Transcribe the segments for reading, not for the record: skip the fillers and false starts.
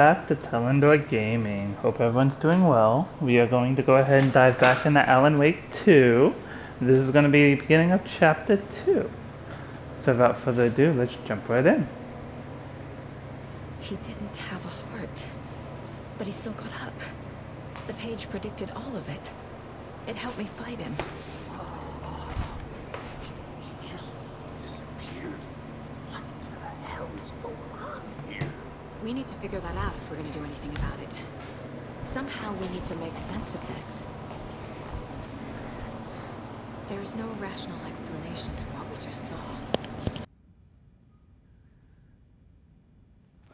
Back to Telendor Gaming. Hope everyone's doing well. We are going to go ahead and dive back into Alan Wake 2. This is going to be the beginning of Chapter 2. So without further ado, let's jump right in. He didn't have a heart, but he still got up. The page predicted all of it. It helped me fight him. He just disappeared. What the hell is going on here? We need to figure that out if we're going to do anything about it. Somehow we need to make sense of this. There's no rational explanation to what we just saw.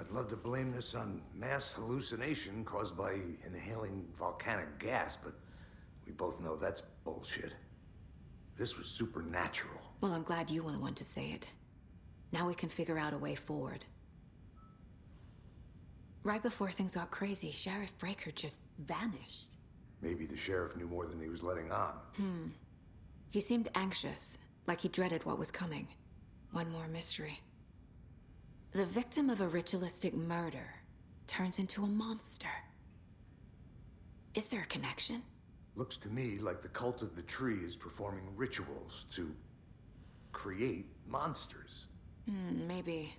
I'd love to blame this on mass hallucination caused by inhaling volcanic gas, but we both know that's bullshit. This was supernatural. Well, I'm glad you were the one to say it. Now we can figure out a way forward. Right before things got crazy, Sheriff Breaker just vanished. Maybe the sheriff knew more than he was letting on. He seemed anxious, like he dreaded what was coming. One more mystery. The victim of a ritualistic murder turns into a monster. Is there a connection? Looks to me like the cult of the tree is performing rituals to create monsters. Maybe.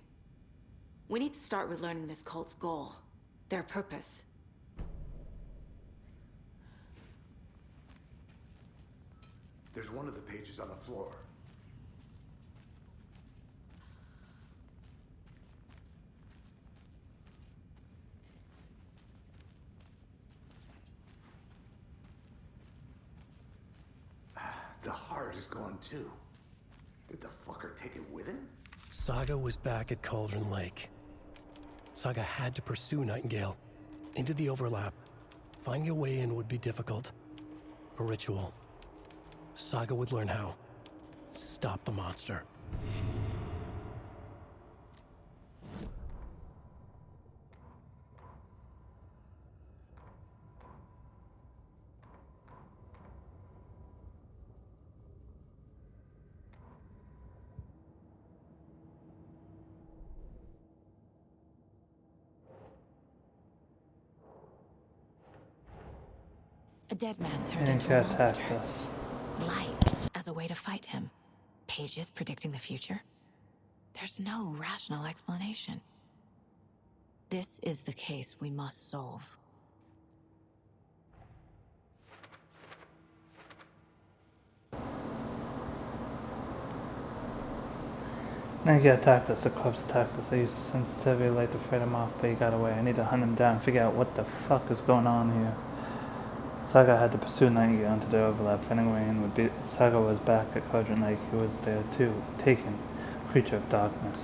We need to start with learning this cult's goal, their purpose. There's one of the pages on the floor. The heart is gone too. Did the fucker take it with him? Saga was back at Cauldron Lake. Saga had to pursue Nightingale into the overlap. Finding a way in would be difficult. A ritual. Saga would learn how. Stop the monster. A dead man turned And into a attacked monster. us. Light as a way to fight him. Pages predicting the future. There's no rational explanation. This is the case we must solve. Nightingale attacked us. The corpse attacked us. I used sensitivity light to fight him off, but he got away. I need to hunt him down and figure out what the fuck is going on here. Saga had to pursue Nightingale into the overlap. Finding a way in would be... Saga was back at Cauldron Lake. He was there too. Taken. Creature of darkness.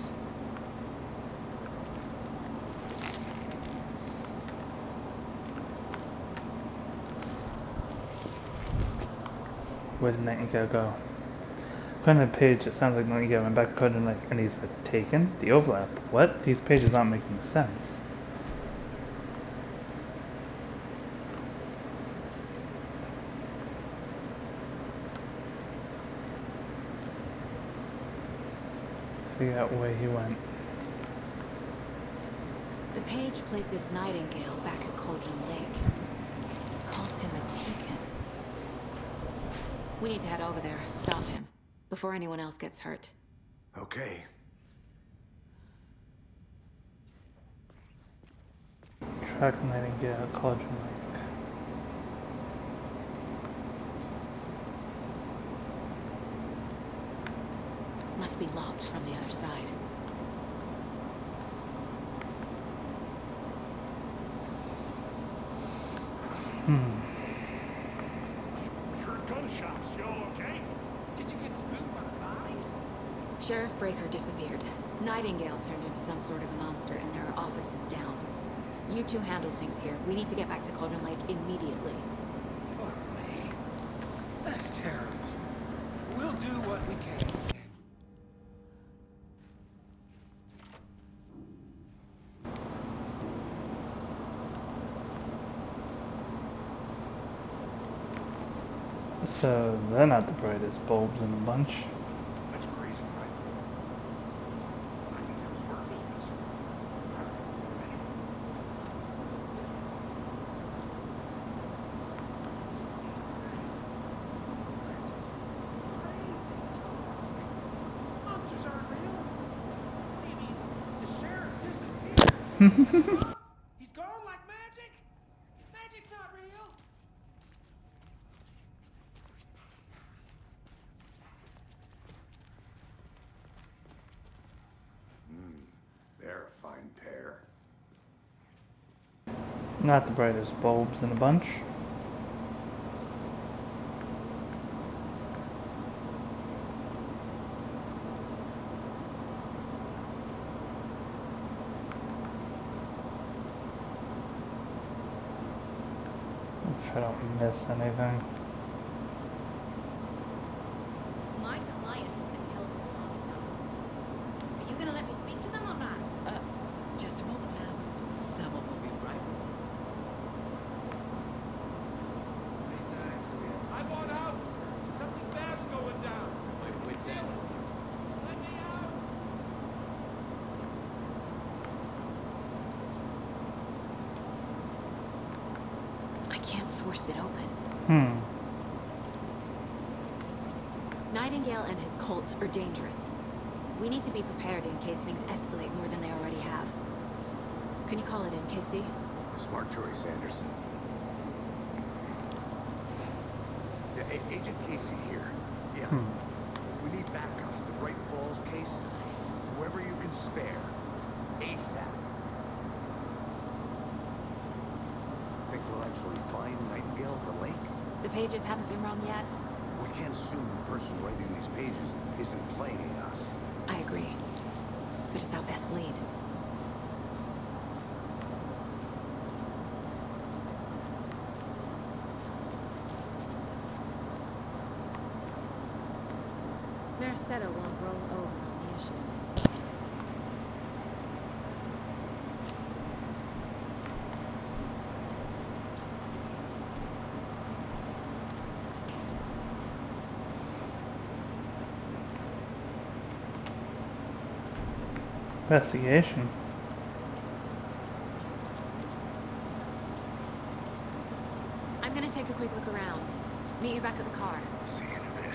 Where did Nightingale go? According to the page, it sounds like Nightingale went back to Cauldron Lake and he's like, taken? The overlap? What? These pages aren't making sense. Figure out where he went. The page places Nightingale back at Cauldron Lake. Calls him a taken. We need to head over there, stop him, before anyone else gets hurt. Okay. Track Nightingale at Cauldron Lake. Must be locked from the other side. We heard gunshots. Y'all okay? Did you get spooked by the bodies? Sheriff Breaker disappeared. Nightingale turned into some sort of a monster, and there are offices down. You two handle things here. We need to get back to Cauldron Lake immediately. Fuck me. That's terrible. We'll do what we can. So they're not the brightest bulbs in the bunch. That's crazy, right? Nightingale's work is missing. He's gone like magic? Magic's not real. They're a fine pair. Not the brightest bulbs in the bunch. Make sure I don't miss anything. My client has been held long enough. Are you gonna let me speak to them or not? Just a moment now. Someone will be right with you. I want out! Something bad's going down. My wit's end. Let me out! I can't force it open. Nightingale and his cult are dangerous. We need to be prepared in case things escalate more than they already have. Can you call it in, Casey? Smart choice, Anderson. Yeah, Agent Casey here. Yeah. We need backup. The Bright Falls case. Whoever you can spare. ASAP. Think we'll actually find Nightingale at the lake? The pages haven't been wrong yet. We can't assume the person writing these pages isn't playing us. I agree. But it's our best lead. Merced won't roll over on the issues. Investigation. I'm gonna take a quick look around. Meet you back at the car. See you in a bit.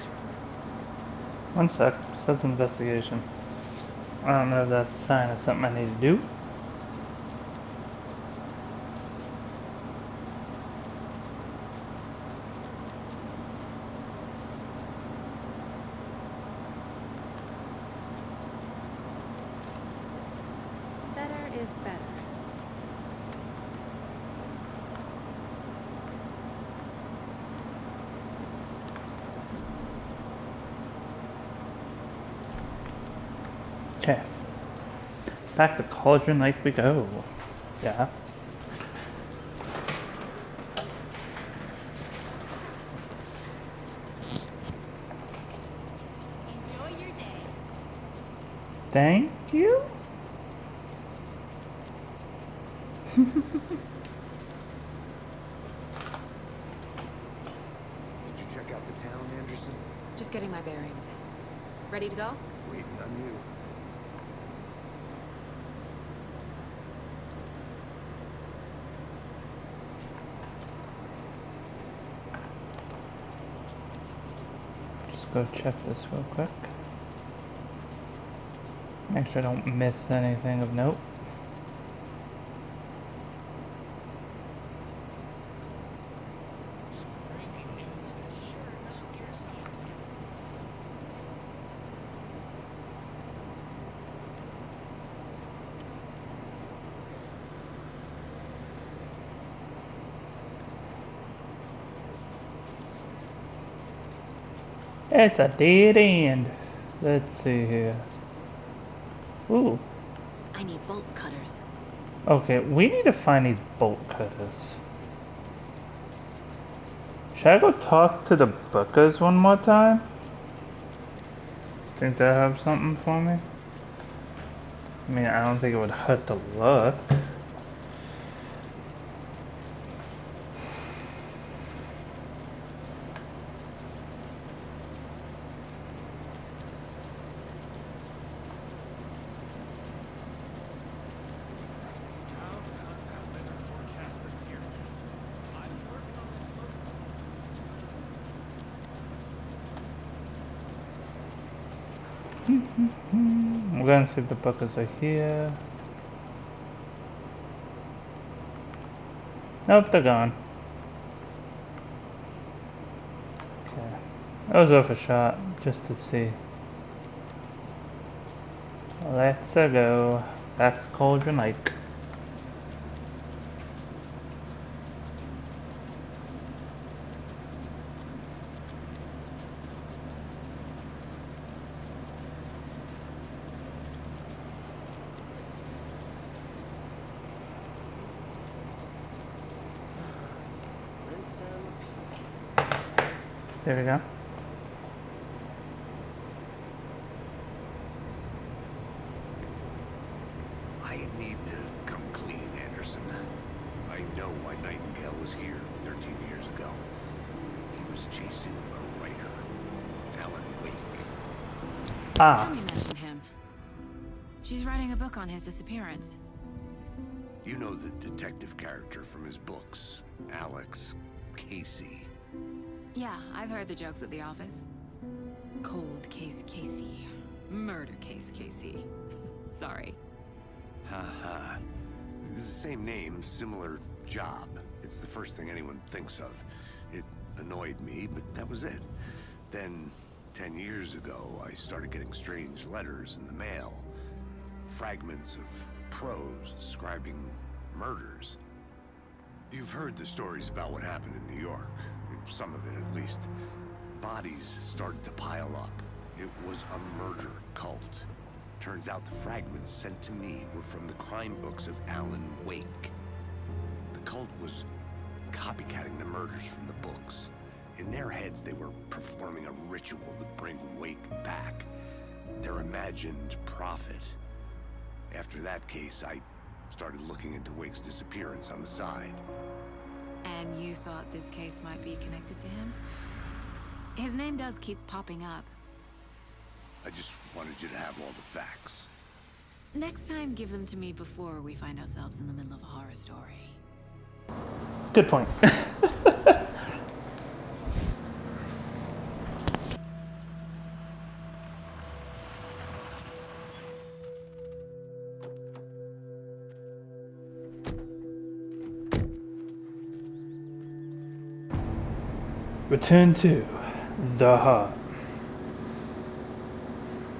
One sec. Says investigation. I don't know if that's a sign of something I need to do. Setter is better. Okay. Back to Cauldron Lake we go. Yeah. Enjoy your day. Thank you. Did you check out the town, Anderson? Just getting my bearings. Ready to go? Waiting on you. Just go check this real quick. Make sure I don't miss anything of note. Breaking news that sure knocked your socks off. It's a dead end. Let's see here. Ooh. I need bolt cutters. Okay, we need to find these bolt cutters. Should I go talk to the bookers one more time? Think they'll have something for me? I mean, I don't think it would hurt to look. How about that weather forecast for Deerfest? I'm working on this float. We're gonna see if the bookers are here. Nope, they're gone. Okay. That was worth a shot, just to see. Let's go back to Cauldron Lake. There we go. I need to come clean, Anderson. I know why Nightingale was here 13 years ago. He was chasing a writer, Alan Wake. Ah. Tommy mentioned him. She's writing a book on his disappearance. You know the detective character from his books, Alex Casey. Yeah, I've heard the jokes at the office. Cold case Casey. Murder case Casey. Sorry. Haha. It's the same name, similar job. It's the first thing anyone thinks of. It annoyed me, but that was it. Then, 10 years ago, I started getting strange letters in the mail. Fragments of prose describing murders. You've heard the stories about what happened in New York. Some of it, at least. Bodies started to pile up. It was a murder cult. Turns out the fragments sent to me were from the crime books of Alan Wake. The cult was copycatting the murders from the books. In their heads, they were performing a ritual to bring Wake back. Their imagined prophet. After that case, I started looking into Wake's disappearance on the side. And you thought this case might be connected to him? His name does keep popping up. I just wanted you to have all the facts. Next time, give them to me before we find ourselves in the middle of a horror story. Good point. Return to the heart.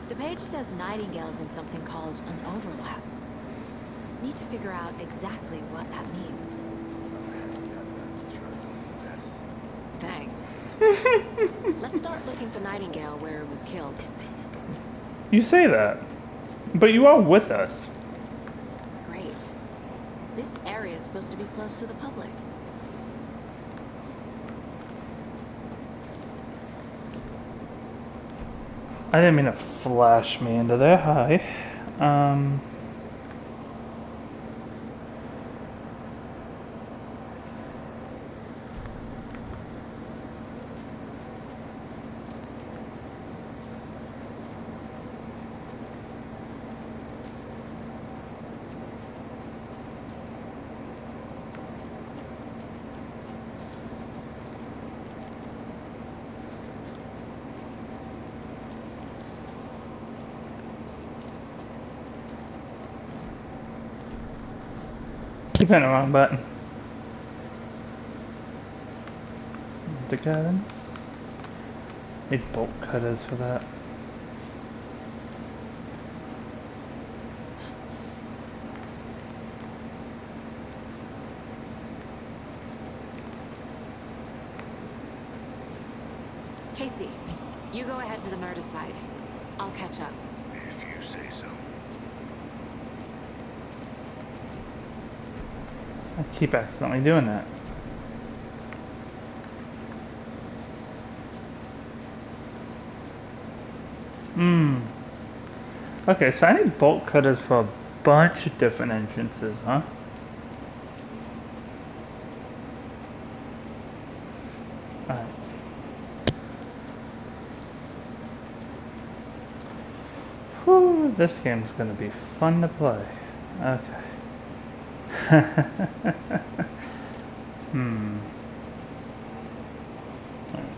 The page says Nightingale's in something called an overlap. Need to figure out exactly what that means. Thanks. Let's start looking for Nightingale where it was killed. You say that, but you are with us. Great. This area is supposed to be close to the public. I didn't mean to flash me into there. Hi. Keep hitting the wrong button. The guidance. Need bolt cutters for that. Casey, you go ahead to the murder site. I'll catch up. If you say so. I keep accidentally doing that. Okay, so I need bolt cutters for a bunch of different entrances, huh? Alright. Whew, this game's gonna be fun to play. Okay.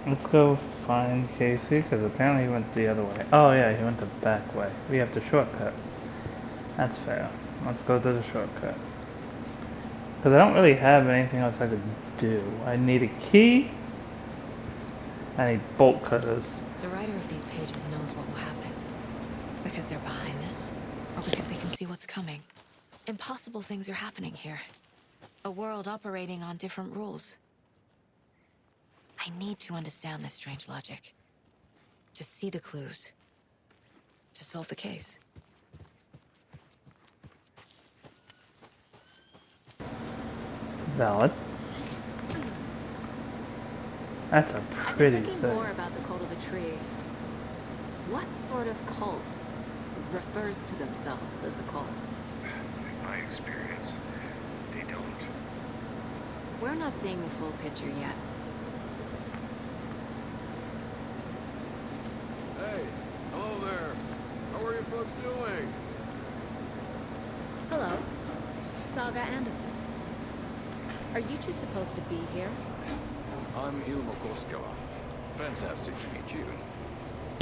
Let's go find Casey, because apparently he went the other way. Oh yeah, he went the back way. We have the shortcut. That's fair. Let's go to the shortcut. Because I don't really have anything else I could do. I need a key. I need bolt cutters. The writer of these pages knows what will happen. Because they're behind this, or because they can see what's coming. Impossible things are happening here. A world operating on different rules. I need to understand this strange logic. To see the clues. To solve the case. Valid. That's a pretty I'm thinking sight. more about the cult of the tree. What sort of cult refers to themselves as a cult? In my experience, they don't. We're not seeing the full picture yet. Hey, hello there. How are you folks doing? Hello, Saga Anderson. Are you two supposed to be here? I'm Ilmo Koskela. Fantastic to meet you.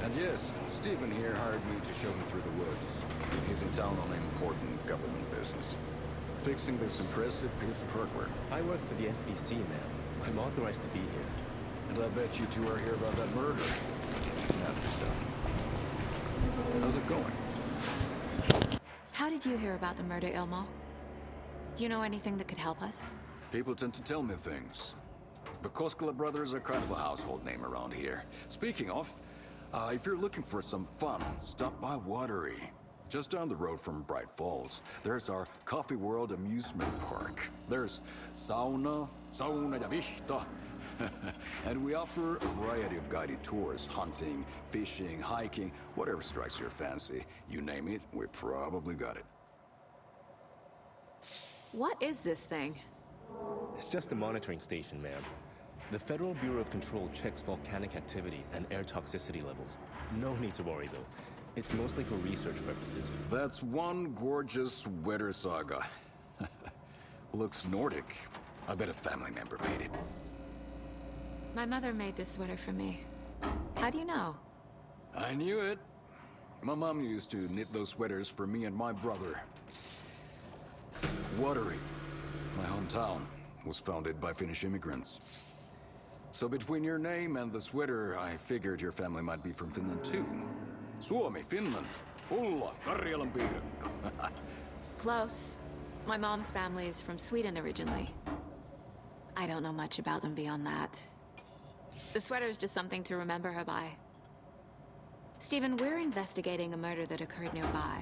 And yes, Stephen here hired me to show him through the woods. He's in town on important government business. Fixing this impressive piece of hardware. I work for the FBC, ma'am. I'm authorized to be here. And I bet you two are here about that murder. Nasty stuff. How's it going? How did you hear about the murder, Ilmo? Do you know anything that could help us? People tend to tell me things. The Koskela brothers are kind of a household name around here. Speaking of, if you're looking for some fun, stop by Watery. Just down the road from Bright Falls, there's our Coffee World amusement park. There's sauna ja vihta. And we offer a variety of guided tours, hunting, fishing, hiking, whatever strikes your fancy. You name it, we probably got it. What is this thing? It's just a monitoring station, ma'am. The Federal Bureau of Control checks volcanic activity and air toxicity levels. No need to worry, though. It's mostly for research purposes. That's one gorgeous sweater, Saga. Looks Nordic. I bet a family member made it. My mother made this sweater for me. How do you know? I knew it. My mom used to knit those sweaters for me and my brother. Watery, my hometown, was founded by Finnish immigrants. So between your name and the sweater, I figured your family might be from Finland too. Suomi, Finland. Ulla, Karjalan piirakka. Close. My mom's family is from Sweden originally. I don't know much about them beyond that. The sweater is just something to remember her by. Stephen, we're investigating a murder that occurred nearby.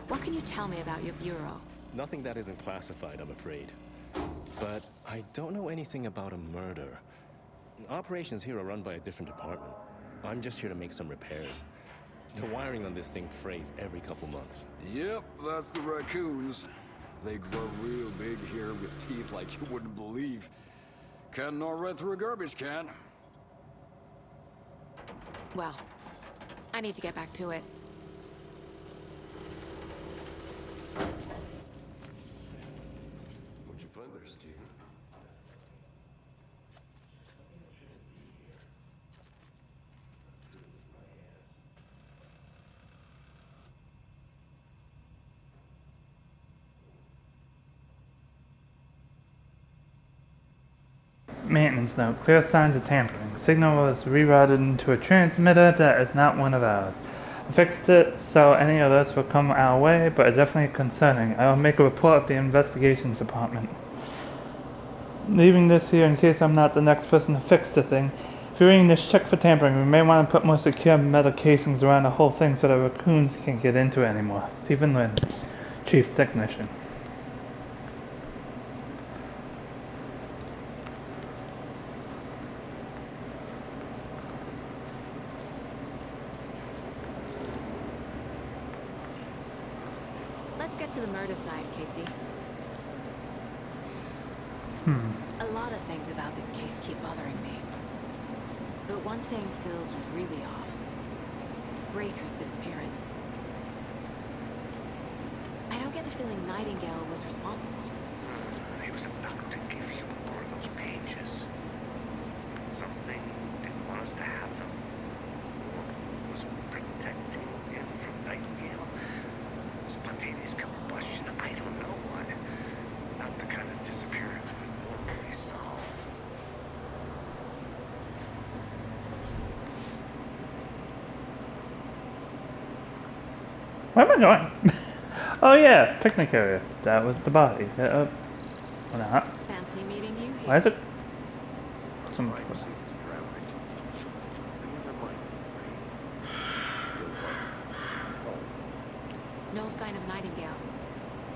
What can you tell me about your bureau? Nothing that isn't classified, I'm afraid. But I don't know anything about a murder. Operations here are run by a different department. I'm just here to make some repairs. The wiring on this thing frays every couple months. Yep, that's the raccoons. They grow real big here with teeth like you wouldn't believe. Can't gnaw right through a garbage can. Well, I need to get back to it. What'd you find there, Stephen? Maintenance note. Clear signs of tampering. Signal was rerouted into a transmitter that is not one of ours. I fixed it so any alerts will come our way, but it's definitely concerning. I will make a report of the investigations department. Leaving this here in case I'm not the next person to fix the thing. If you're reading this, check for tampering. We may want to put more secure metal casings around the whole thing so the raccoons can't get into it anymore. Stephen Lynn, Chief Technician. Let's get to the murder side, Casey. A lot of things about this case keep bothering me. But one thing feels really off. Breaker's disappearance. I don't get the feeling Nightingale was responsible. He was about to give you more of those pages. Something didn't want us to have them. Or was protecting him from Nightingale. Spontaneous combustion, I don't know what. Not the kind of Where am I going? Oh yeah, picnic area. That was the body. Or not. Fancy meeting you here. Why is it? Some. Crime scene's drowning. I never minded the rain. Feels like home. No sign of Nightingale.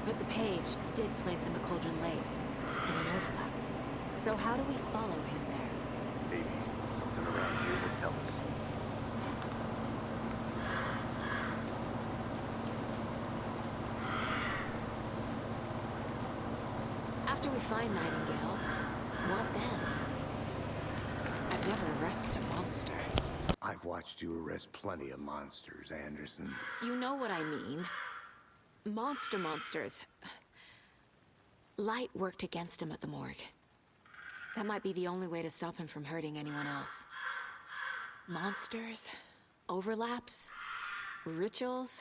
But the page did place him at Cauldron Lake in an overlap. So how do we follow him there? Maybe something around here will tell us. After we find Nightingale, what then? I've never arrested a monster. I've watched you arrest plenty of monsters, Anderson. You know what I mean. Monsters. Light worked against him at the morgue. That might be the only way to stop him from hurting anyone else. Monsters? Overlaps? Rituals?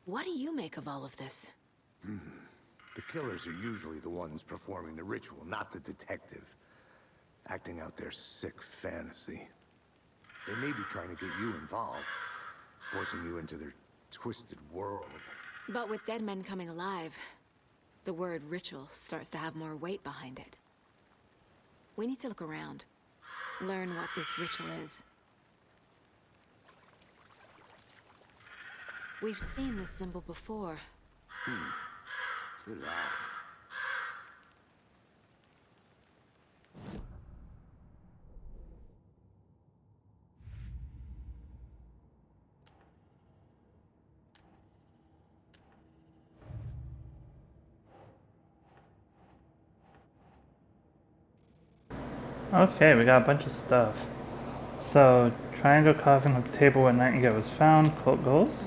What do you make of all of this? The killers are usually the ones performing the ritual, not the detective. Acting out their sick fantasy. They may be trying to get you involved, forcing you into their twisted world. But with dead men coming alive, the word ritual starts to have more weight behind it. We need to look around, learn what this ritual is. We've seen this symbol before. Good eye. Okay, we got a bunch of stuff. So, triangle carving of the table where Nightingale was found. Cult goals.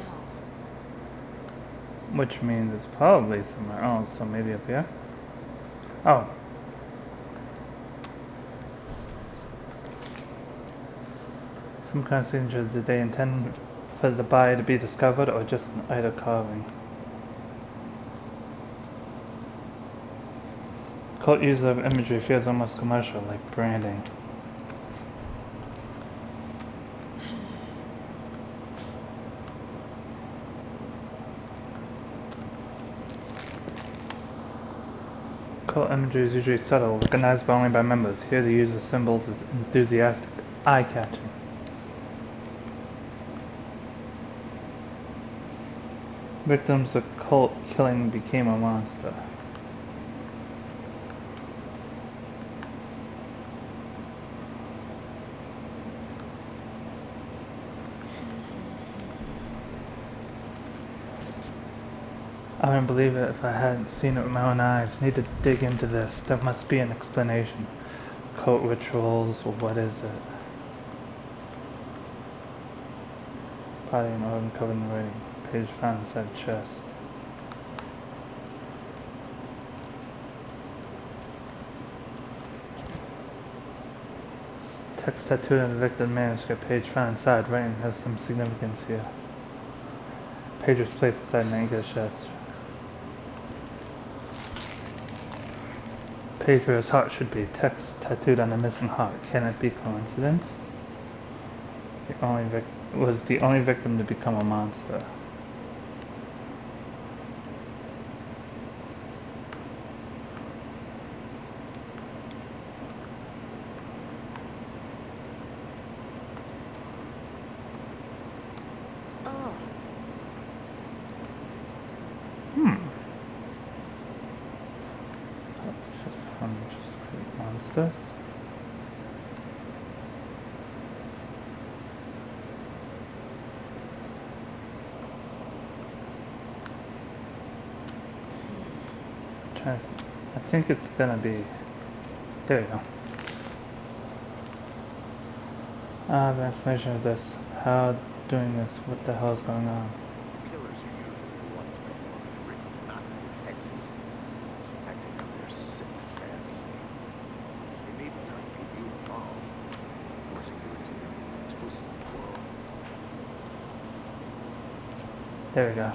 No. Which means it's probably somewhere else, so maybe up here. Oh. Some kind of signature. Did they intend for the body to be discovered or just an idle carving? Cult use of imagery feels almost commercial, like branding. Cult imagery is usually subtle, recognizable only by members. Here the use of symbols is enthusiastic, eye-catching. Victims of cult killing became a monster. I wouldn't believe it if I hadn't seen it with my own eyes. Need to dig into this. There must be an explanation. Cult rituals, or what is it? Body and organ covered in writing. Page found inside chest. Text tattooed on the victim manuscript. Page found inside. Writing has some significance here. Page was placed inside Nightingale's chest. Page where his heart should be. Text tattooed on the missing heart. Can it be coincidence? Was the only victim to become a monster. Oh, From just create monsters. I think it's gonna be. There we go. The explanation of this. How doing this? What the hell is going on? The killers are usually the ones performing the ritual, not the detective. Acting out their sick fantasy. They may be trying to get you involved, forcing you into their twisted world. There we go.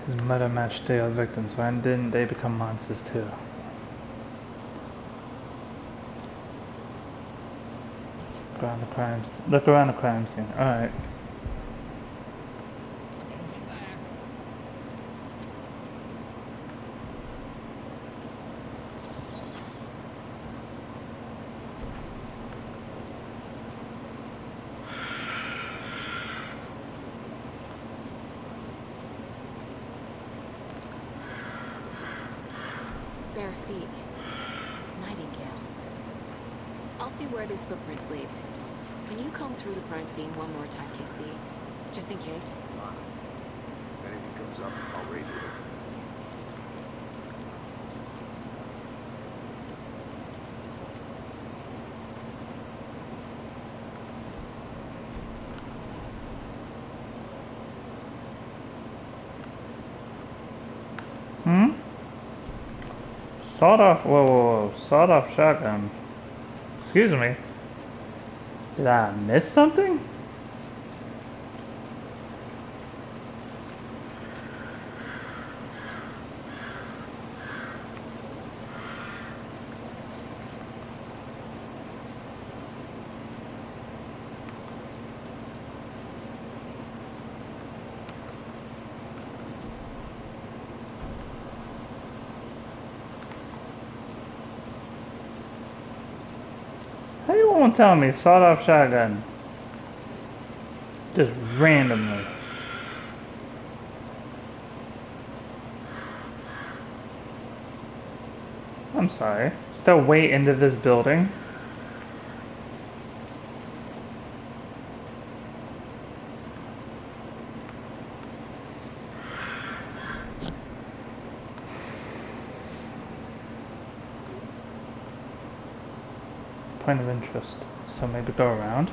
His murder matched the other victims. Why didn't they become monsters too? Look around the crime scene. Alright. Bare feet. Nightingale. I'll see where these footprints lead. Can you comb through the crime scene one more time, KC? Just in case? If anything comes up, I'll raise it. Hmm? Sawed-off, whoa, sawed-off shotgun. Excuse me. Did I miss something? How you won't tell me sawed-off shotgun? Just randomly. I'm sorry. Still way into this building. Point of interest. So maybe go around.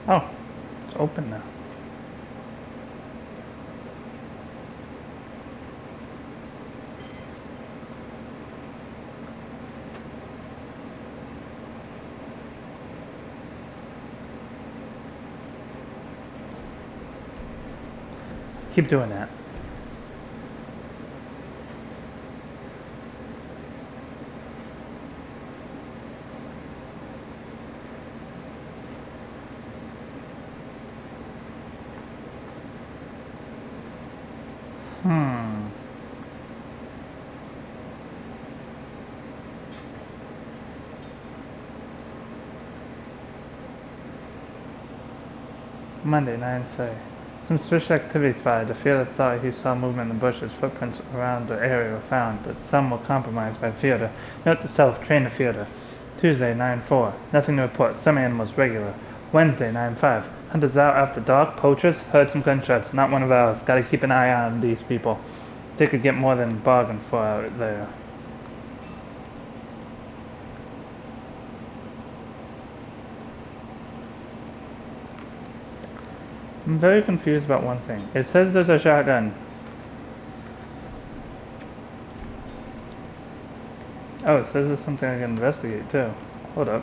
Oh, it's open now. Keep doing that. Monday, 9:30. Some suspicious activity spotted. The fielder thought he saw movement in the bushes. Footprints around the area were found, but some were compromised by the fielder. Note to self, train the fielder. Tuesday, 9:4. Nothing to report. Some animals regular. Wednesday, 9:5. Hunters out after dark. Poachers. Heard some gunshots. Not one of ours. Gotta keep an eye on these people. They could get more than bargained for out there. I'm very confused about one thing. It says there's a shotgun. Oh, it says there's something I can investigate too. Hold up.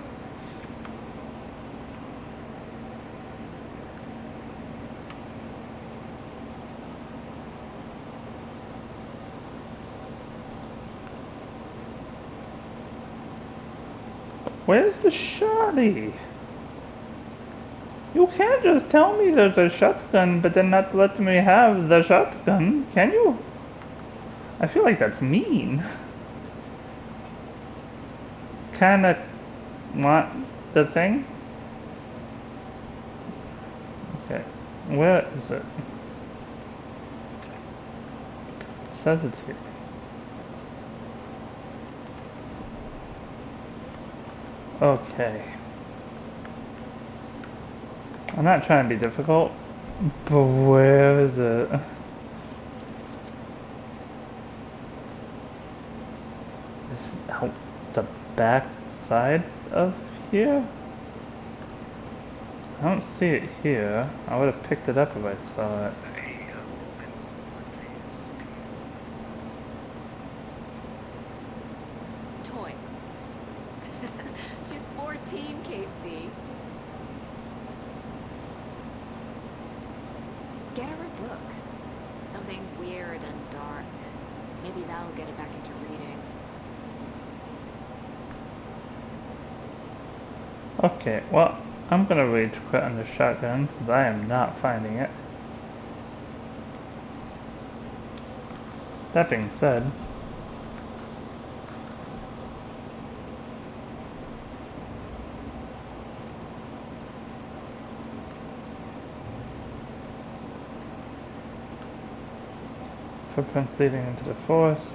Where's the shotty? You can't just tell me there's a shotgun, but then not let me have the shotgun, can you? I feel like that's mean. Kinda want the thing? Okay, where is it? It says it's here. Okay. I'm not trying to be difficult, but where is it? Is it out the back side of here? I don't see it here. I would have picked it up if I saw it. Toys. She's 14, KC. Get her a book. Something weird and dark. Maybe that'll get her back into reading. Okay, well, I'm gonna rage quit on the shotgun since I am not finding it. That being said, footprints leading into the forest.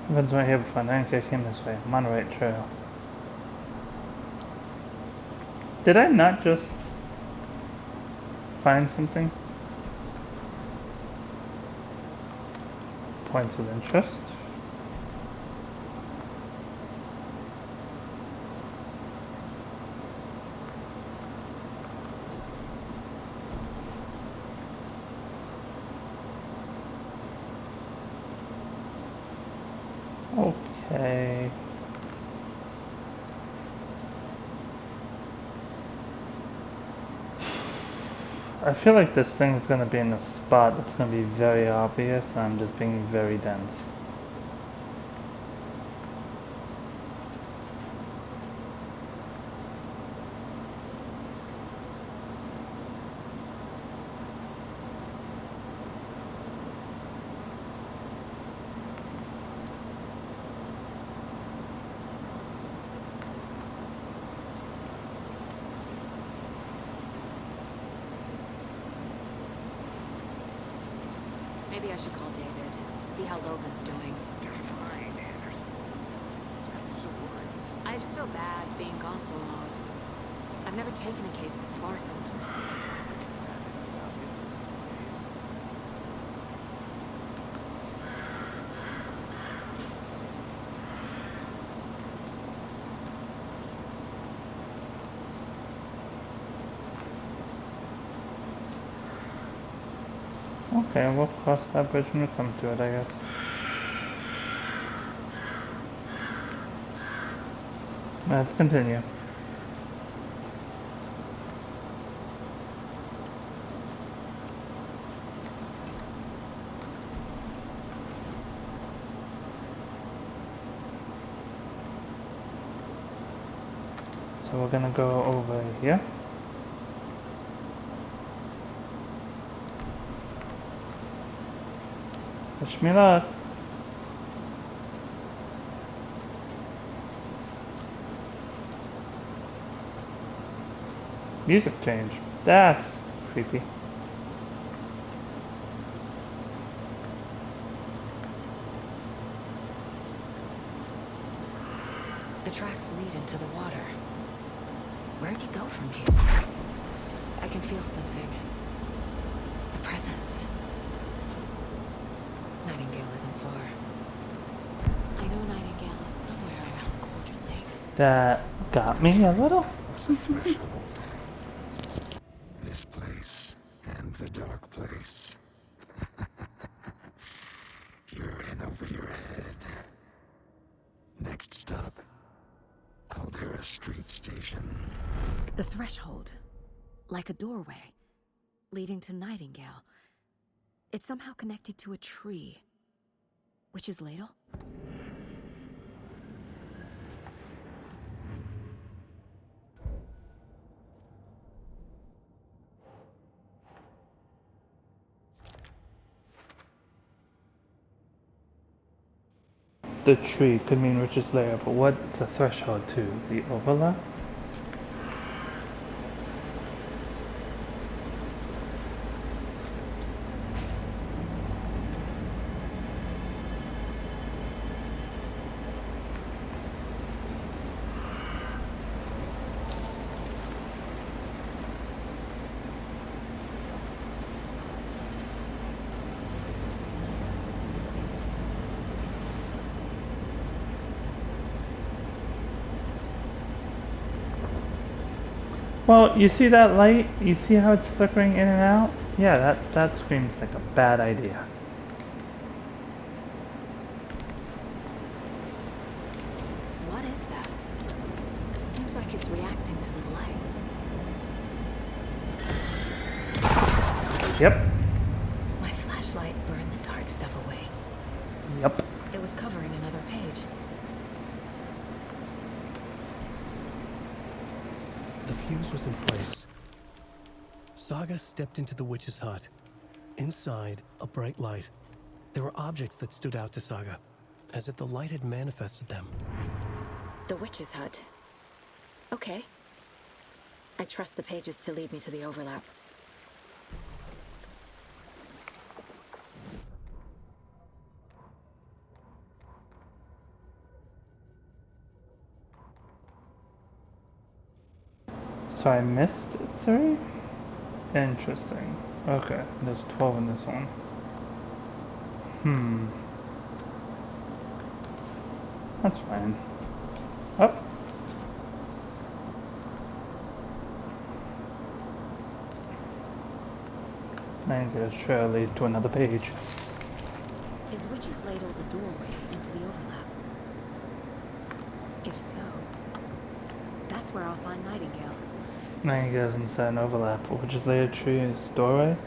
Footprints right here before Nightingale came this way. I'm on the right trail. Did I not just find something? Points of interest. Okay. I feel like this thing's gonna be in a spot that's gonna be very obvious, and I'm just being very dense. Maybe I should call David, see how Logan's doing. They're fine, Anderson. I'm so worried. I just feel bad being gone so long. I've never taken a case this far from them. Okay, we'll cross that bridge when we come to it, I guess. Let's continue. So we're gonna go over here. Wish me luck. Music change. That's creepy. The tracks lead into the water. Where'd he go from here? I can feel something. A presence. Nightingale isn't far. I know Nightingale is somewhere around Cauldron Lake. That got me a little. What's the threshold? This place and the dark place. You're in over your head. Next stop, Caldera Street Station. The threshold. Like a doorway. Leading to Nightingale. It's somehow connected to a tree. Witch's Ladle? The tree could mean Richard's lair, but what's a threshold to? The overlap? Well, you see that light? You see how it's flickering in and out? Yeah, that screams like a bad idea. What is that? Seems like it's reacting to the light. Yep. My flashlight burned the dark stuff away. Yep. It was covering another page. The fuse was in place. Saga stepped into the witch's hut. Inside, a bright light. There were objects that stood out to Saga, as if the light had manifested them. The witch's hut. Okay. I trust the pages to lead me to the overlap. So I missed 3? Interesting. Okay, there's 12 in this one. That's fine. Up. Nightingale's trail lead to another page. Is Witch's Ladle the doorway into the overlap? If so, that's where I'll find Nightingale. Nightingale's inside an overlap. Witch's Ladle tree is doorway.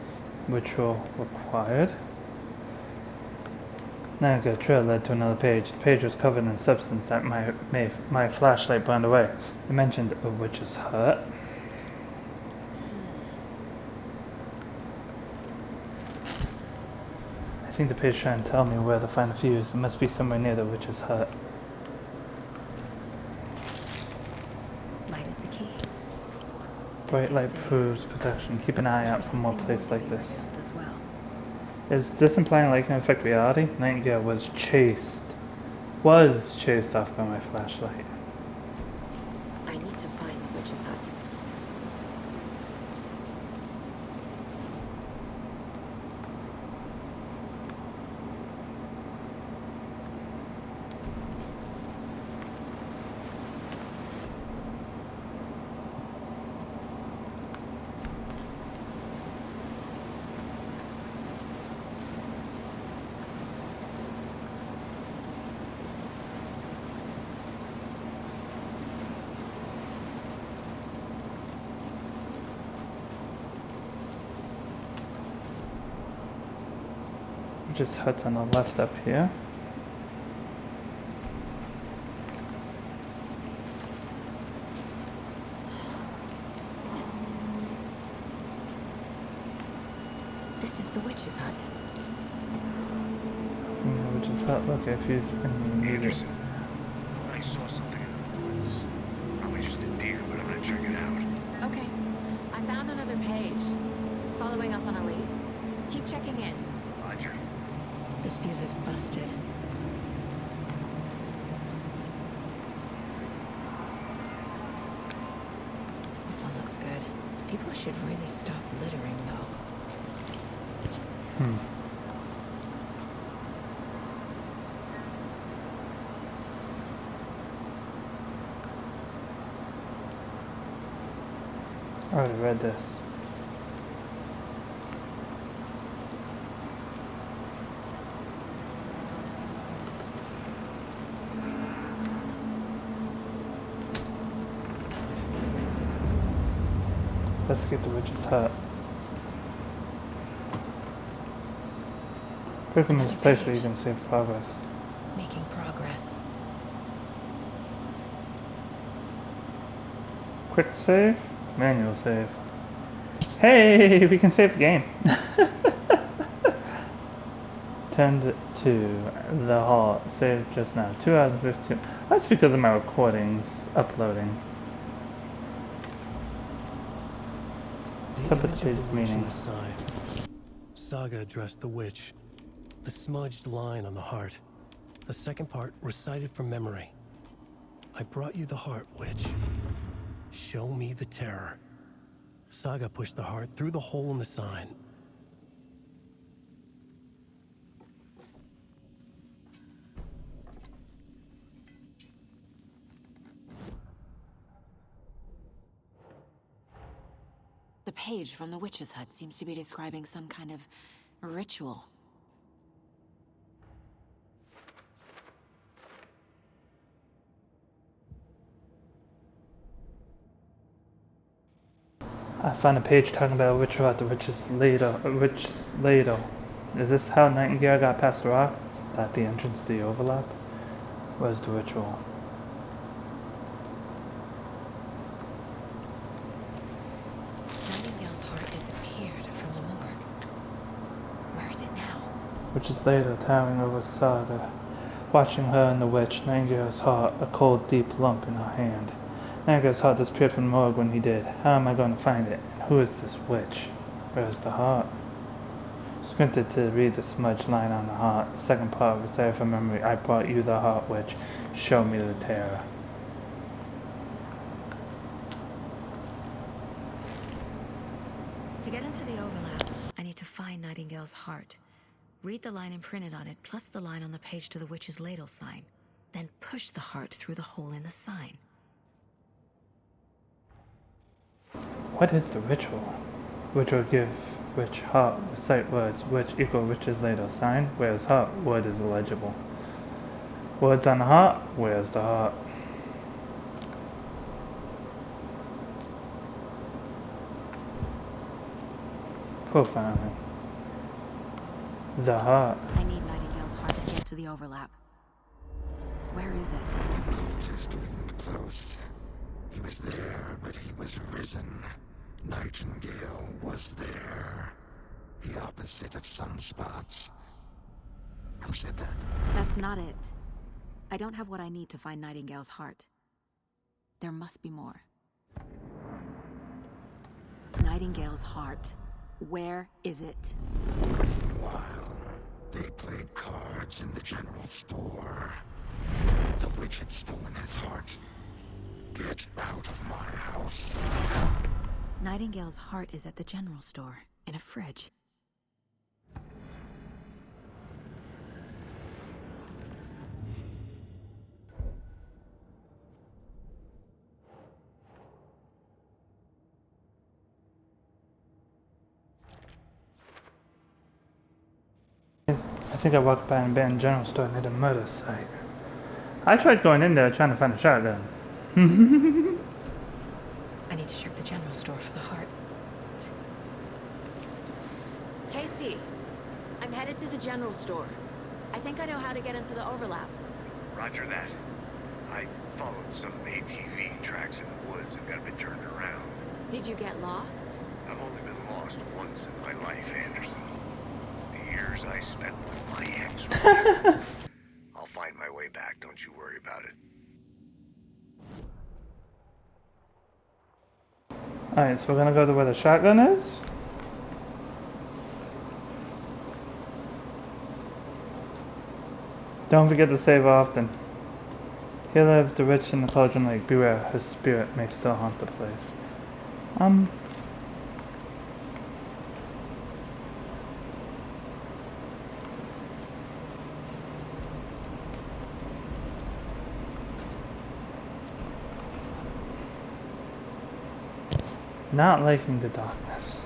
Ritual required. Nightingale trail led to another page. The page was covered in substance that my flashlight burned away. It mentioned a witch's hut. I think the page trying to tell me where to find the fuse. It must be somewhere near the witch's hut. Light is the key. Bright light proves protection. Keep an eye out for more places like this. Is this implying light can affect reality? Nightingale was chased off by my flashlight. I need to find the witch's hut. Just hut's on the left up here. This is the witch's hut. Yeah, witch's hut. Look, I fused it and you need it. Thought I saw something in the woods. Probably just a deer, but I'm gonna check it out. Okay. I found another page. Following up on a lead. Keep checking in. Roger. This fuse is busted. This one looks good. People should really stop littering, though. I already read this. Let's get the witch's hut. Click on this place where you can save progress. Making progress. Quick save, manual save. Hey, we can save the game. Turned to the hall. Saved just now. 2 hours and 15. That's because of my recordings uploading. The Up at image the of the page's witch on meaning. the side. Saga addressed the witch. The smudged line on the heart. The second part recited from memory. I brought you the heart, witch. Show me the terror. Saga pushed the heart through the hole in the sign. The page from the witch's hut seems to be describing some kind of ritual. I find a page talking about a ritual at the witch's ladle. Is this how Nightingale got past the rock? Is that the entrance to the overlap? Where's the ritual? Nightingale's heart disappeared from the morgue. Where is it now? Witch's ladle towering over Saga. Watching her and the witch, Nightingale's heart, a cold, deep lump in her hand. Nightingale's heart disappeared from the morgue when he did. How am I going to find it? Who is this witch? Where's the heart? Squinted to read the smudged line on the heart. The second part recited from memory. I brought you the heart, witch. Show me the terror. To get into the overlap, I need to find Nightingale's heart. Read the line imprinted on it, plus the line on the page to the witch's ladle sign. Then push the heart through the hole in the sign. What is the ritual? Ritual give witch heart, recite words, which equal witch's ladle sign. Where's heart? Word is illegible. Words on the heart? Where's the heart? Profiling. The heart. I need Nightingale's heart to get to the overlap. Where is it? The cultist wasn't close. He was there, but he was risen. Nightingale was there. The opposite of sunspots. Who said that? That's not it. I don't have what I need to find Nightingale's heart. There must be more. Nightingale's heart. Where is it? For a while, they played cards in the general store. The witch had stolen his heart. Get out of my house. Nightingale's heart is at the general store, in a fridge. I think I walked by an abandoned general store near the murder site. I tried going in there trying to find a shotgun. I need to check the general store for the heart. Casey, I'm headed to the general store. I think I know how to get into the overlap. Roger that. I followed some ATV tracks in the woods and got a bit turned around. Did you get lost? I've only been lost once in my life, Anderson. The years I spent with my ex. I'll find my way back, don't you worry about it. Alright, so we're gonna go to where the shotgun is? Don't forget to save often. Here live the rich in the Cauldron Lake. Beware, her spirit may still haunt the place. Not liking the darkness.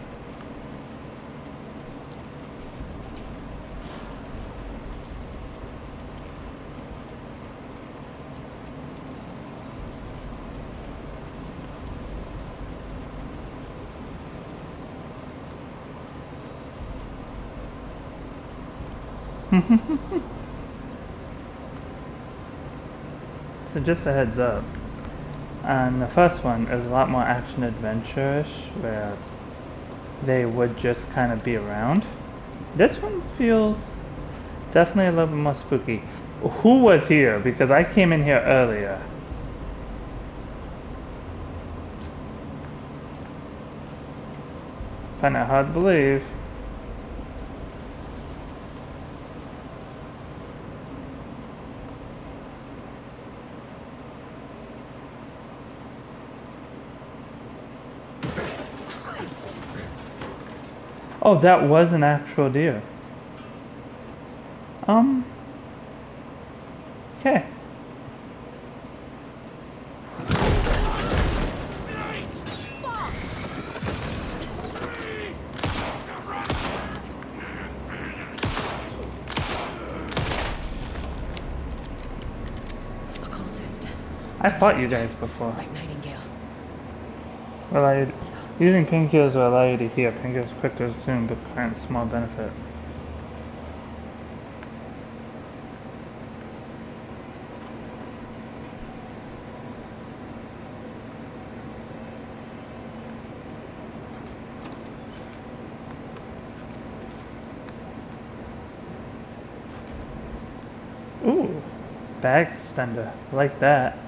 So just a heads up. And the first one is a lot more action-adventure-ish, where they would just kind of be around. This one feels definitely a little bit more spooky. Who was here? Because I came in here earlier. Find it hard to believe. Oh, that was an actual deer. Okay. Occultist. I fought you guys before. Like Nightingale. Well, Using painkillers will allow you to heal. Painkillers quick to assume, but grant small benefit. Ooh, bag extender. I like that.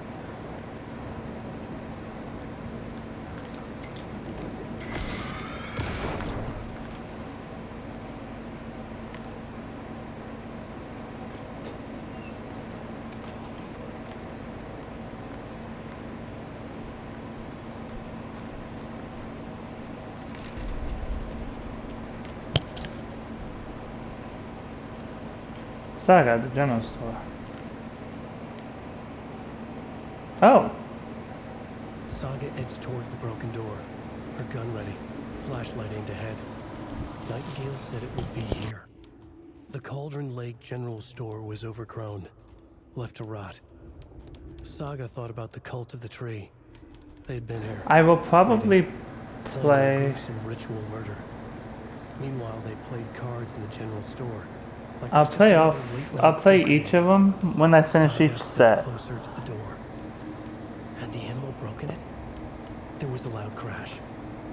Saga at the general store. Oh! Saga edged toward the broken door, her gun ready, flashlight aimed ahead. Nightingale said it would be here. The Cauldron Lake General Store was overgrown, left to rot. Saga thought about the cult of the tree. They had been here. I will probably planning a play. gruesome ritual murder. Meanwhile, they played cards in the general store. Like I'll it was play just off. another late-night I'll play poker each game. of them when I finish Saga each stepped set. closer to the door. Had the animal broken it? There was a loud crash.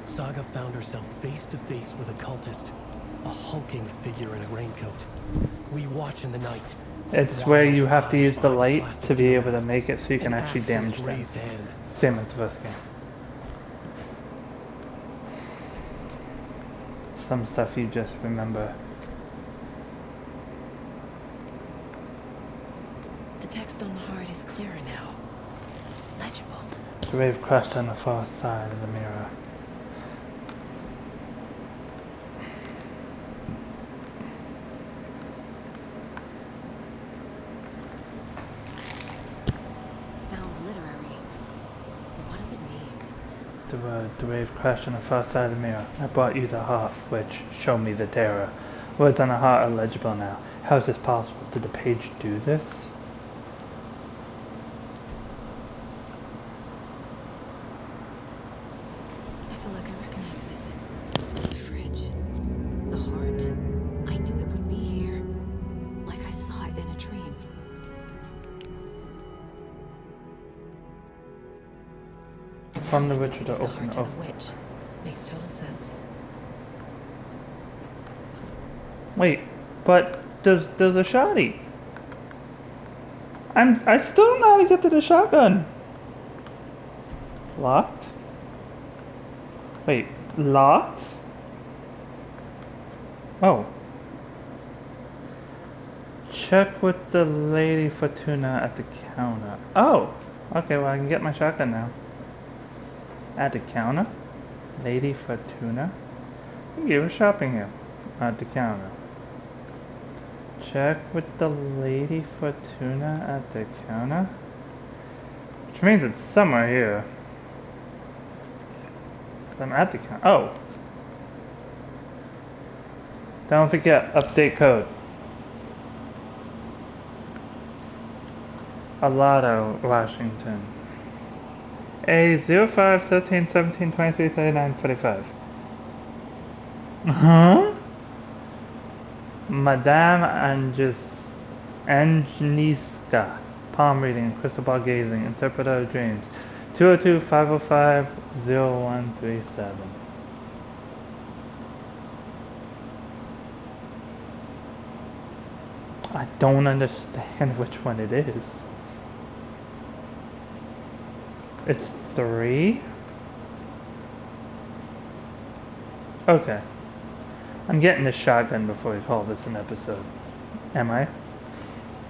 Saga found herself face to face with a cultist, a hulking figure in a raincoat. We watch in the night. It's where you have to Eyes use the behind light plastic to be able to mask. make it so you can An actually axe in damage his them. raised hand. Same as the first game. Some stuff you just remember. The text on the heart is clearer now. Legible. The wave crashed on the far side of the mirror. Sounds literary. But what does it mean? The wave crashed on the far side of the mirror. I brought you the heart, which showed me the terror. Words on the heart are legible now. How is this possible? Did the page do this? I feel like I recognize this. The fridge. The heart. I knew it would be here. Like I saw it in a dream. And From now the we need witch to to give the open heart to up. the witch. Makes total sense. Wait, but there's a shotty. I still don't know how to get to the shotgun. Locked? Wait, locked? Oh. Check with the Lady Fortuna at the counter. Oh! Okay, well I can get my shotgun now. At the counter? Lady Fortuna? Okay, we're shopping here. At the counter. Check with the Lady Fortuna at the counter? Which means it's somewhere here. I'm at the counter. Oh! Don't forget, update code. Alado, Washington. A05 13 17 23 39 45. Huh? Madame Angeniska. Palm reading, crystal ball gazing, interpreter of dreams. 202 505 0137. I don't understand which one it is. It's 3? Okay. I'm getting the shotgun before we call this an episode. Am I?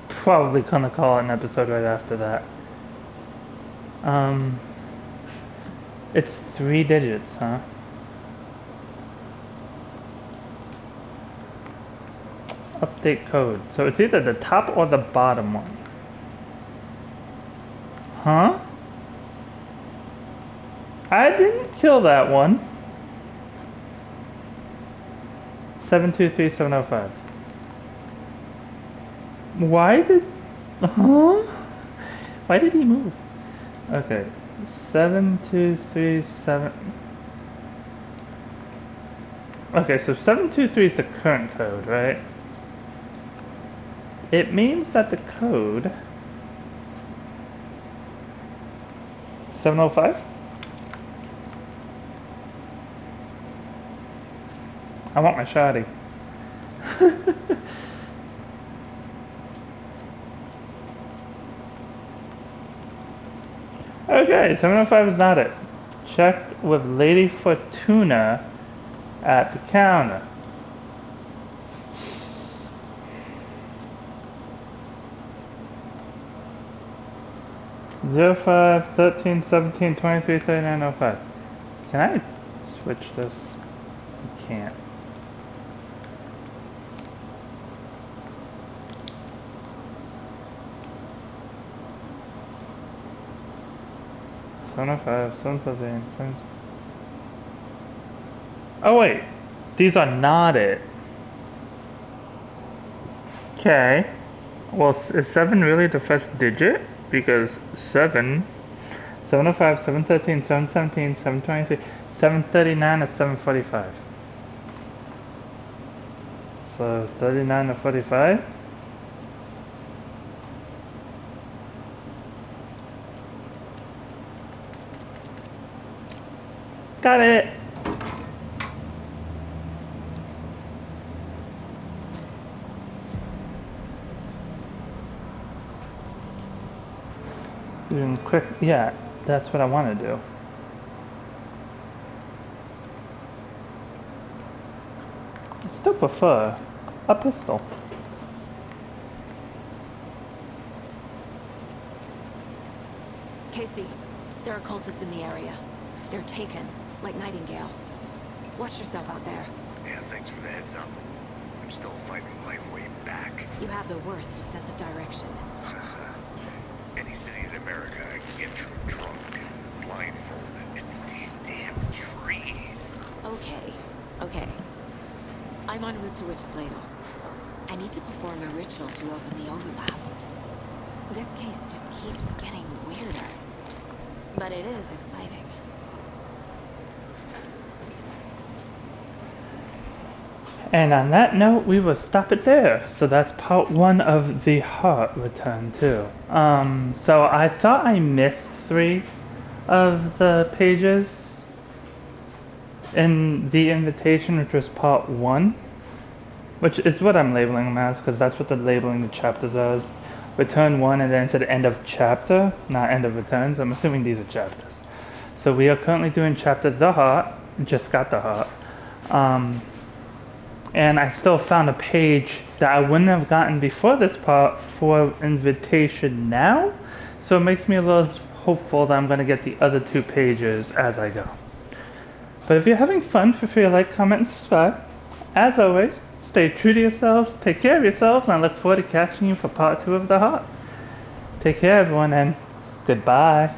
Probably gonna call it an episode right after that. It's 3 digits, huh? Update code. So it's either the top or the bottom one. Huh? I didn't kill that one. 723705. Why did... Huh? Why did he move? Okay. 7237... Okay, so 723 is the current code, right? It means that the code 705? I want my shoddy. Okay, 705 is not it. Check with Lady Fortuna at the counter. Zero 05 13 17 23 39 05. Can I switch this? I can't. Seven 713, 7. Oh wait, these are not it. Okay. Well, is 7 really the first digit? Because 7, 705, 713, 717, 723, 739 is 745. So 39 to 45. Got it! Doing quick, yeah, that's what I want to do. I still prefer a pistol. Casey, there are cultists in the area. They're taken, like Nightingale. Watch yourself out there. Yeah, thanks for the heads up. I'm still fighting my way back. You have the worst sense of direction. Any city in America I can get through drunk and blindfolded. It's these damn trees. Okay. I'm en route to Witch's Ladle. I need to perform a ritual to open the overlap. This case just keeps getting weirder. But it is exciting. And on that note, we will stop it there. So that's part 1 of the Heart return too. So I thought I missed 3 of the pages in the invitation, which was part 1, which is what I'm labeling them as, because that's what they're labeling the chapters as. Return 1, and then it said end of chapter, not end of returns. I'm assuming these are chapters. So we are currently doing chapter The Heart. Just got the Heart. And I still found a page that I wouldn't have gotten before this part for invitation now. So it makes me a little hopeful that I'm going to get the other 2 pages as I go. But if you're having fun, feel free to like, comment, and subscribe. As always, stay true to yourselves, take care of yourselves, and I look forward to catching you for part 2 of The Heart. Take care, everyone, and goodbye.